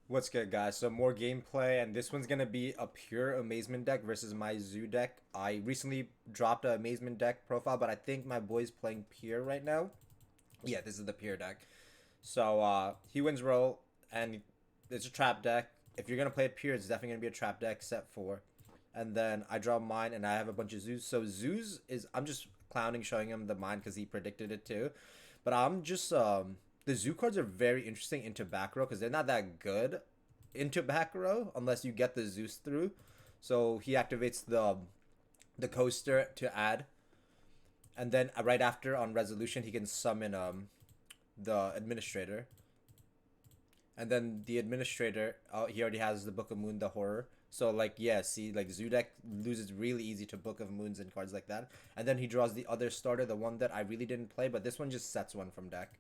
What's good, guys? So more gameplay, and this one's gonna be a pure Amazement deck versus my Zoo deck. I recently dropped a Amazement deck profile, but I think my boy's playing pure right now. Yeah, this is the pure deck. So he wins roll, and it's a trap deck. If you're gonna play it pure, it's definitely gonna be a trap deck set four. And then I draw mine, and I have a bunch of zoos. So zoos is I'm just clowning, showing him the mine because he predicted it too. But I'm just the zoo cards are very interesting into back row because they're not that good into back row unless you get the Zeus through. So he activates the coaster to add, and then right after on resolution he can summon the administrator, and then the administrator he already has the Book of Moon, the horror. So like yeah, see like Zudek loses really easy to Book of Moons and cards like that, and then he draws the other starter, the one that I really didn't play, but this one just sets one from deck.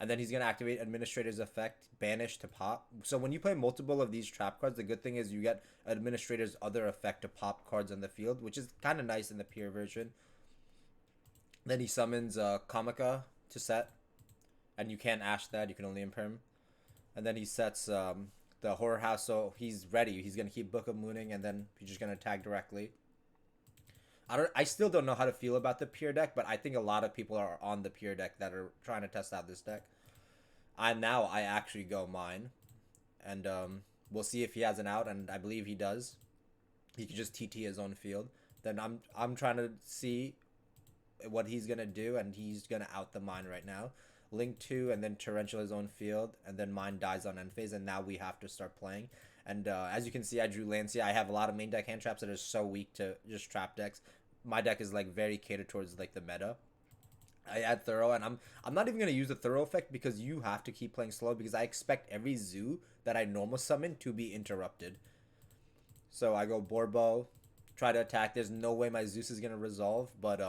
And then he's going to activate Administrator's effect, Banish to pop. So when you play multiple of these trap cards, the good thing is you get Administrator's other effect to pop cards on the field, which is kind of nice in the pure version. Then he summons Kamika to set, and you can't Ash that, you can only Imperm. And then he sets the Horror House, so he's ready. He's going to keep Book of Mooning, and then he's just going to attack directly. I still don't know how to feel about the pure deck, but I think a lot of people are on the pure deck that are trying to test out this deck. I actually go mine, and we'll see if he has an out, and I believe he does. He could just TT his own field. Then I'm trying to see what he's gonna do, and he's gonna out the mine right now. Link 2 and then Torrential his own field, and then mine dies on end phase, and now we have to start playing. And as you can see, I drew Lancia. I have a lot of main deck hand traps that are so weak to just trap decks. My deck is like very catered towards like the meta. I add thorough, and I'm not even gonna use the thorough effect because you have to keep playing slow because I expect every zoo that I normal summon to be interrupted. So I go Borbo, try to attack. There's no way my Zeus is gonna resolve, but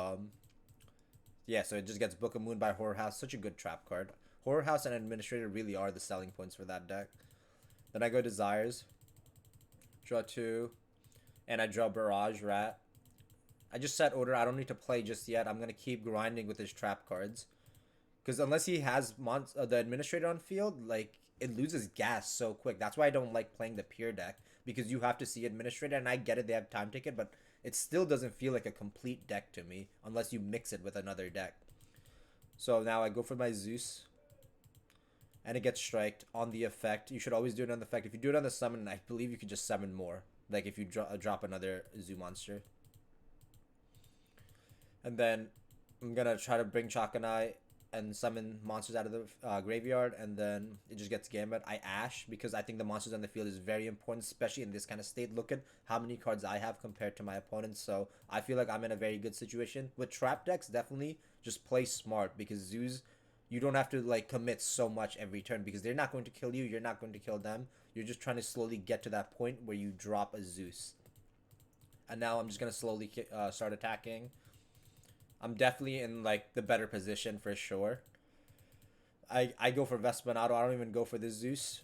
yeah. So it just gets Book of Moon by Horror House. Such a good trap card. Horror House and Administrator really are the selling points for that deck. Then I go Desires, draw two, and I draw Barrage Rat. I just set order. I don't need to play just yet. I'm gonna keep grinding with his trap cards. Because unless he has the administrator on field, like it loses gas so quick. That's why I don't like playing the pure deck because you have to see administrator, and I get it. They have time ticket, but it still doesn't feel like a complete deck to me unless you mix it with another deck. So now I go for my Zeus, and it gets striked on the effect. You should always do it on the effect. If you do it on the summon, I believe you could just summon more. Like if you drop another zoo monster, and then I'm gonna try to bring Chakanai and summon monsters out of the graveyard, and then it just gets Gambit. I Ash because I think the monsters on the field is very important, especially in this kind of state. Look at how many cards I have compared to my opponents, so I feel like I'm in a very good situation. With trap decks, definitely just play smart because Zoos, you don't have to like commit so much every turn because they're not going to kill you, you're not going to kill them. You're just trying to slowly get to that point where you drop a Zeus. And now I'm just going to slowly start attacking. I'm definitely in like the better position for sure. I go for Vespanado. I don't even go for the Zeus.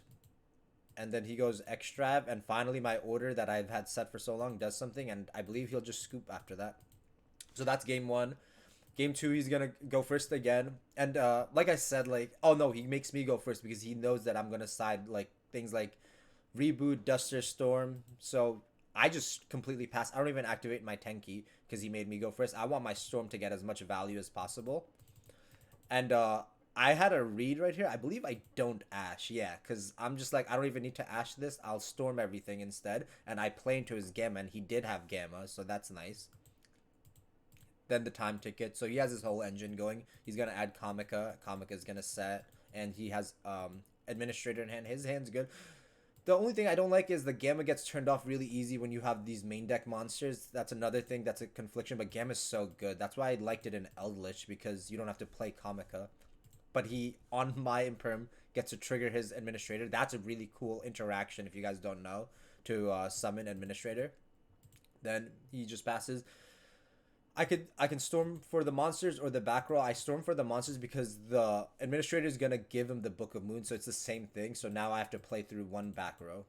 And then he goes Extrav, and finally my order that I've had set for so long does something, and I believe he'll just scoop after that. So that's game one. Game two, he's gonna go first again, and like I said, like oh no, he makes me go first because he knows that I'm gonna side like things like reboot, Duster Storm. So I just completely pass. I don't even activate my Tenki because he made me go first. I want my Storm to get as much value as possible. And I had a read right here. I believe I don't Ash. Yeah, because I'm just like, I don't even need to Ash this. I'll Storm everything instead. And I play into his Gamma, and he did have Gamma, so that's nice. Then the time ticket. So he has his whole engine going. He's going to add Kamika. Kamika is going to set. And he has Administrator in hand. His hand's good. The only thing I don't like is the Gamma gets turned off really easy when you have these main deck monsters. That's another thing that's a confliction, but Gamma's so good. That's why I liked it in Eldritch, because you don't have to play Kamika. But he, on my Imperm, gets to trigger his Administrator. That's a really cool interaction, if you guys don't know, to summon Administrator. Then he just passes. I can storm for the monsters or the back row. I storm for the monsters because the administrator is gonna give him the Book of Moon, so it's the same thing. So now I have to play through one back row,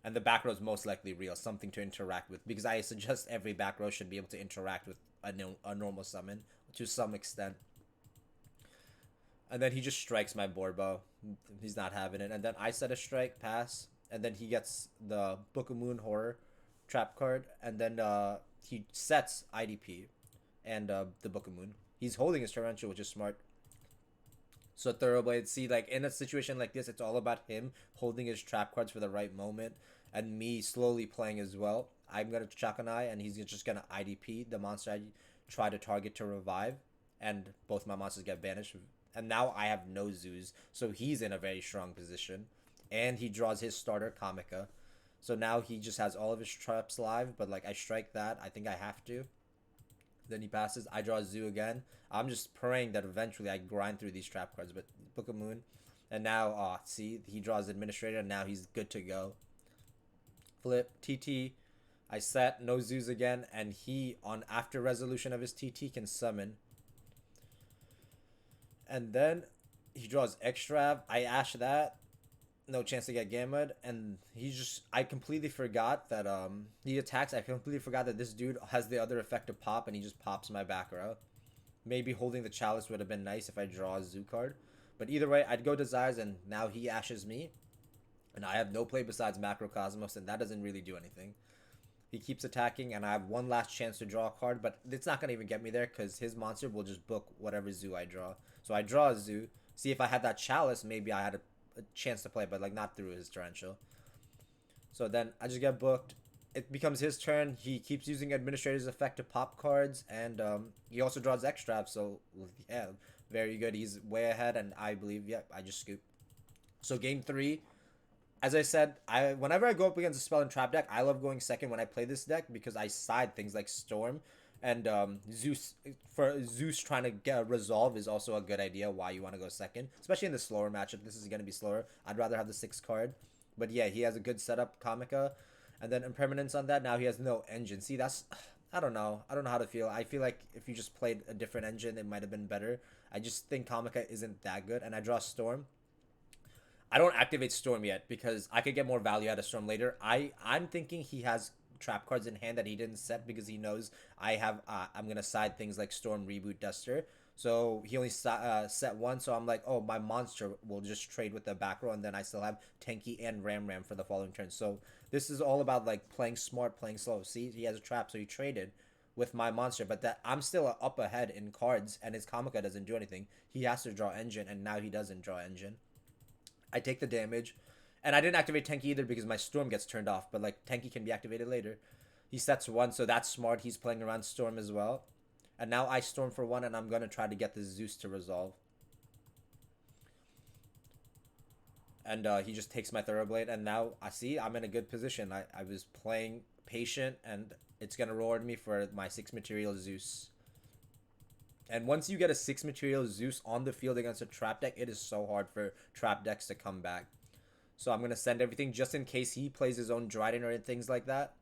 and the back row is most likely real, something to interact with. Because I suggest every back row should be able to interact with a normal summon to some extent. And then he just strikes my Borbo. He's not having it. And then I set a strike, pass, and then he gets the Book of Moon Horror trap card, and then he sets IDP and the Book of Moon. He's holding his torrential, which is smart. So Thoroughblade, see, like in a situation like this, it's all about him holding his trap cards for the right moment, and me slowly playing as well. I'm gonna Chakanai, and he's just gonna IDP the monster I try to target to revive, and both my monsters get banished. And now I have no Zoos, so he's in a very strong position, and he draws his starter Kamika. So now he just has all of his traps live, but like I strike that, I think I have to. Then he passes. I draw a Zoo again. I'm just praying that eventually I grind through these trap cards. But Book of Moon. And now, see, he draws Administrator. And now he's good to go. Flip. TT. I set. No Zoos again. And he, on after resolution of his TT, can summon. And then he draws Extra. I Ash that. No chance to get gammaed, and I completely forgot that he attacks. I completely forgot that this dude has the other effect of pop, and he just pops my back row. Maybe holding the chalice would have been nice if I draw a Zoo card, but either way, I'd go Desires, and now he ashes me, and I have no play besides Macrocosmos, and that doesn't really do anything. He keeps attacking, and I have one last chance to draw a card, but it's not gonna even get me there because his monster will just book whatever Zoo I draw. So I draw a Zoo. See, if I had that chalice, maybe I had a chance to play, but like not through his torrential. So then I just get booked. It becomes his turn. He keeps using Administrator's effect to pop cards, and he also draws Extra. So yeah, very good. He's way ahead, and I believe, yeah, I just scoop. So game 3, as I said, whenever I go up against a spell and trap deck, I love going second when I play this deck because I side things like Storm and Zeus. For Zeus trying to get a resolve is also a good idea why you want to go second, especially in the slower matchup. This is going to be slower. I'd rather have the 6th card, but yeah, he has a good setup, Kamika, and then impermanence on that. Now he has no engine. See, that's, I don't know how to feel. I feel like if you just played a different engine, it might have been better. I just think Kamika isn't that good, and I draw Storm. I don't activate Storm yet because I could get more value out of Storm later. I'm thinking he has trap cards in hand that he didn't set because he knows I'm gonna side things like Storm, Reboot, Duster. So he only set one. So I'm like, oh, my monster will just trade with the back row, and then I still have Tenki and Ram for the following turn. So this is all about like playing smart, playing slow. See, he has a trap, so he traded with my monster, but that I'm still up ahead in cards, and his Kamika doesn't do anything. He has to draw engine, and now he doesn't draw engine. I take the damage. And I didn't activate Tenki either because my Storm gets turned off. But, like, Tenki can be activated later. He sets 1, so that's smart. He's playing around Storm as well. And now I Storm for 1, and I'm going to try to get the Zeus to resolve. And he just takes my Thoroughblade. And now, I see, I'm in a good position. I was playing patient, and it's going to reward me for my 6 material Zeus. And once you get a 6 material Zeus on the field against a trap deck, it is so hard for trap decks to come back. So I'm going to send everything just in case he plays his own Dryden or things like that.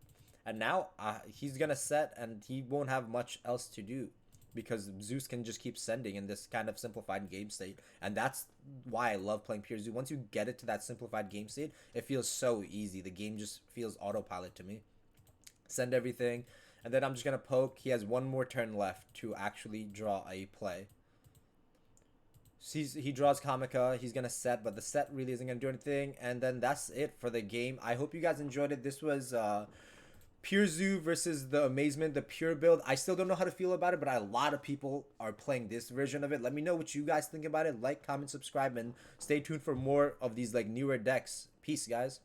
And now he's going to set, and he won't have much else to do because Zeus can just keep sending in this kind of simplified game state. And that's why I love playing pure Zeus. Once you get it to that simplified game state, it feels so easy. The game just feels autopilot to me. Send everything. And then I'm just going to poke. He has one more turn left to actually draw a play. He draws Kamika. He's going to set, but the set really isn't going to do anything. And then that's it for the game. I hope you guys enjoyed it. This was Pure Zoo versus the Amazement, the Pure build. I still don't know how to feel about it, but a lot of people are playing this version of it. Let me know what you guys think about it. Like, comment, subscribe, and stay tuned for more of these like newer decks. Peace, guys.